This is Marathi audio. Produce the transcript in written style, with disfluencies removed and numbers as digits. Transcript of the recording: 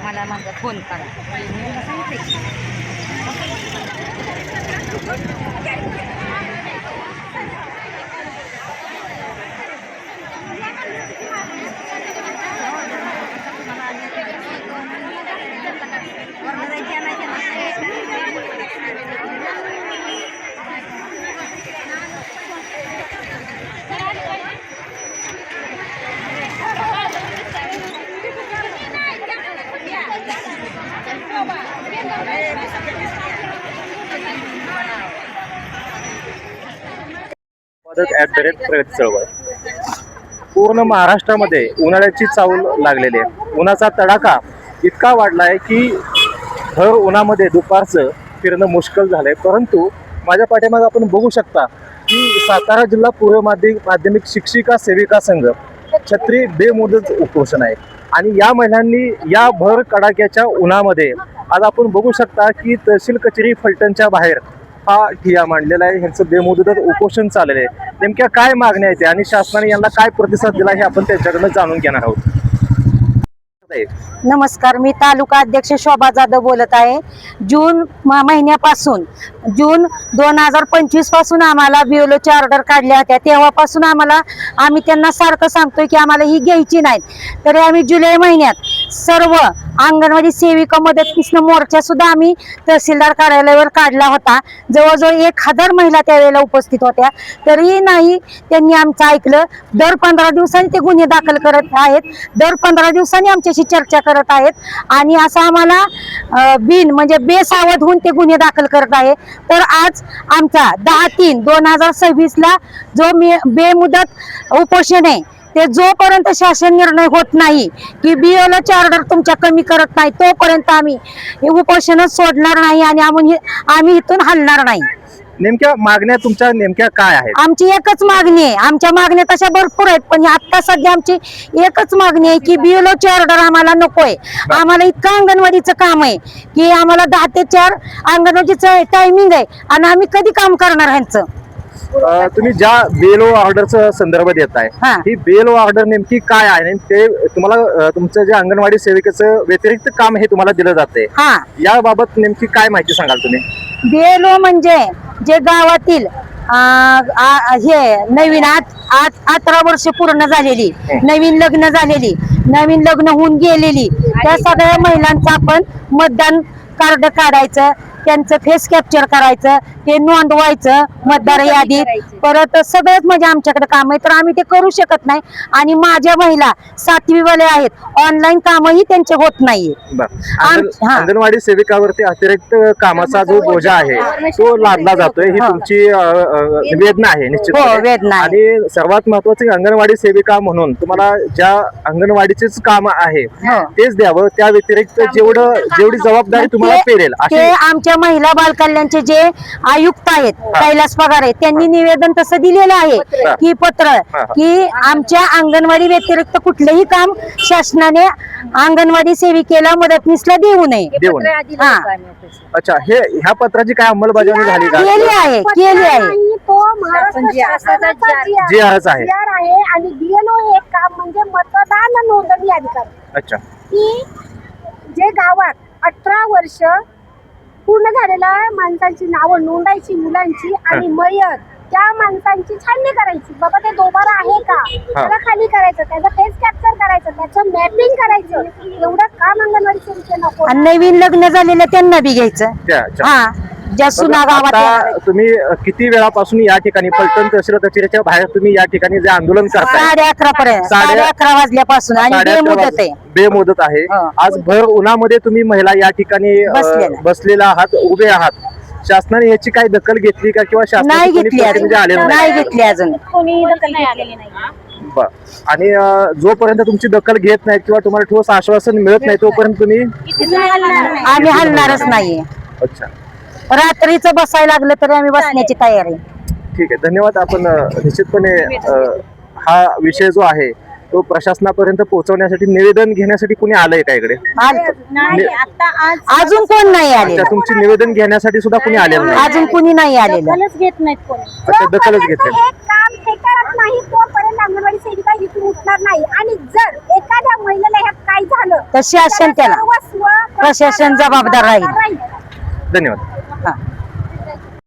मला माझा फोन करा. प्रगती चळवळ पूर्ण महाराष्ट्रामध्ये उन्हाळ्याची चाहूल लागलेली आहे. उन्हाचा तडाखा इतका वाढला आहे की भर उन्हामध्ये दुपारचं फिरणं मुश्किल झालंय. परंतु माझ्या पाठीमागे आपण बघू शकता की सातारा जिल्हा पूर्व माध्यमिक शिक्षिका सेविका संघ छत्री बेमुदत उपोषण आहे. आणि या महिलांनी या भर कडाक्याच्या उन्हामध्ये आज आपण बघू शकता की तहसील कचेरी फलटणच्या बाहेर हा ठिय्या मांडलेला आहे. ह्यांचं बेमुदत उपोषण चाललेलं आहे. नेमक्या काय मागण्या आहेत आणि शासनाने यांना काय प्रतिसाद दिला हे आपण त्यांच्याकडनं जाणून घेणार आहोत. नमस्कार, मी तालुका अध्यक्ष शोभा जाधव बोलत आहे. जून महिन्यापासून जून 2025 पासून आम्हाला BLOच्या ऑर्डर काढल्या होत्या. तेव्हापासून आम्ही त्यांना सारखं सांगतोय की आम्हाला ही घ्यायची नाहीत. तरी आम्ही जुलै महिन्यात सर्व अंगणवाडी सेविका मदतनीस मोर्चा सुद्धा आम्ही तहसीलदार कार्यालयावर काढला होता. जवळजवळ 1000 महिला त्यावेळेला उपस्थित होत्या. तरी नाही त्यांनी आमचं ऐकलं. दर 15 दिवसांनी ते गुन्हे दाखल करत आहेत. दर 15 दिवसांनी आमच्याशी चर्चा करत आहेत आणि असं आम्हाला म्हणजे बेसावध होऊन ते गुन्हे दाखल करत आहे. तर आज आमचा 10/3/2026 ला जो बेमुदत उपोषण आहे ते जोपर्यंत शासन निर्णय होत नाही की BLOची ऑर्डर तुमच्या कमी करत नाही तोपर्यंत आम्ही हे उपोषण सोडणार नाही आणि आम्ही इथून हलणार नाही. नेमक्या मागण्या तुमच्या नेमक्या काय आहेत? आमची एकच मागणी आहे. आमच्या मागण्या तशा भरपूर आहेत पण आता सध्या आमची एकच मागणी आहे की BLOची ऑर्डर आम्हाला नकोय. आम्हाला इतकं अंगणवाडीचं काम आहे की आम्हाला 10 ते 4 अंगणवाडीचं टायमिंग आहे आणि आम्ही कधी काम करणार ह्यांचं. तुम्ही ज्या BLO ऑर्डरचा संदर्भ देताय ही BLO ऑर्डर नेमकी काय आहे? ते तुम्हाला तुमचं जे अंगणवाडी सेविकेचं व्यतिरिक्त काम हे तुम्हाला दिलं जाते, याबाबत नेमकी काय माहिती सांगाल तुम्ही? BLO म्हणजे जे गावातील हे नवीन 18 वर्ष पूर्ण झालेली, नवीन लग्न झालेली, नवीन लग्न होऊन गेलेली त्या सगळ्या महिलांचं आपण मतदान कार्ड काढायचं, त्यांचं फेस कॅप्चर करायचं, ते नोंदवायचं मतदार यादीत. परत सगळंच म्हणजे आमच्याकडे काम आहे तर आम्ही ते करू शकत नाही. आणि माझ्या महिला 7वी वाले आहेत, ऑनलाईन कामही त्यांचे होत नाहीये. अंगणवाडी सेविकावरती अतिरिक्त कामाचा जो बोजा आहे तो लादला जातोय, ही तुमची वेदना आहे निश्चित. आणि सर्वात महत्वाचं अंगणवाडी सेविका म्हणून तुम्हाला ज्या अंगणवाडीचेच काम आहे तेच द्यावं, त्या व्यतिरिक्त जेवढी जबाबदारी तुम्हाला पेरेल ते आमच्या महिला बालकल्याणचे जे आयुक्त आहेत कैलास पगार आहेत त्यांनी निवेदन तसं दिलेलं आहे की पत्र की आमच्या अंगणवाडी व्यतिरिक्त कुठलेही काम शासनाने अंगणवाडी सेविकेला मदतनीसला देऊ नये. अच्छा, ह्या पत्राची काय अंमलबजावणी झाली का? केली आहे. तो महाराष्ट्र जी आहे आणि BLO हे काम म्हणजे मतदान नोंदणी अधिकारी. अच्छा, की जे गावात 18 वर्ष पूर्ण झालेल्या माणसांची नावं नोंदायची मुलांची आणि मयत त्या माणसांची छाननी करायची. बाबा ते दोबारा आहे का त्याला खाली करायचं, त्याचा फेस कॅप्चर करायचं, त्याचं मॅपिंग करायचं. एवढं काम अंगणवाडी सेविकेला नको. नवीन लग्न झालेलं त्यांना बी घ्यायचं. तुम्ही किती वेळापासून या ठिकाणी फलटण तहसील कचेरीच्या बाहेर तुम्ही या ठिकाणी जे आंदोलन करताय? 11:30 पर्यंत, 11:30 वाजल्यापासून आणि बेमुदत आहे. आज भर उन्हामध्ये तुम्ही महिला या ठिकाणी बसलेला आहात, उभे आहात. शासनाने याची काही दखल घेतली का किंवा शासनाने नाही घेतली अजून कोणी दखल घेतलेली नाही. आणि जोपर्यंत तुमची दखल घेत नाहीत किंवा तुम्हाला ठोस आश्वासन मिळत नाही तोपर्यंत तुम्ही आम्ही हलणारच नाहीये. अच्छा, रात्रीचं बसायला लागलं तरी आम्ही बसण्याची तयारी. ठीक आहे, धन्यवाद. आपण निश्चितपणे हा विषय जो आहे तो प्रशासनापर्यंत पोहोचवण्यासाठी निवेदन घेण्यासाठी कुणी आलंय का इकडे? अजून कोण नाही आले. तुमची निवेदन घेण्यासाठी सुद्धा कुणी आलेलं नाही? अजून कुणी नाही आलेलं. दखलच घेत नाहीत कोणी. अच्छा, दखलच घेत नाही. काम हे करत नाही तोपर्यंत महिला इथून उठणार नाही. आणि जर एखाद्या महिलेला ह्यात काय झालं तर शासन त्याला सर्वस्व प्रशासन जबाबदार राहील. धन्यवाद.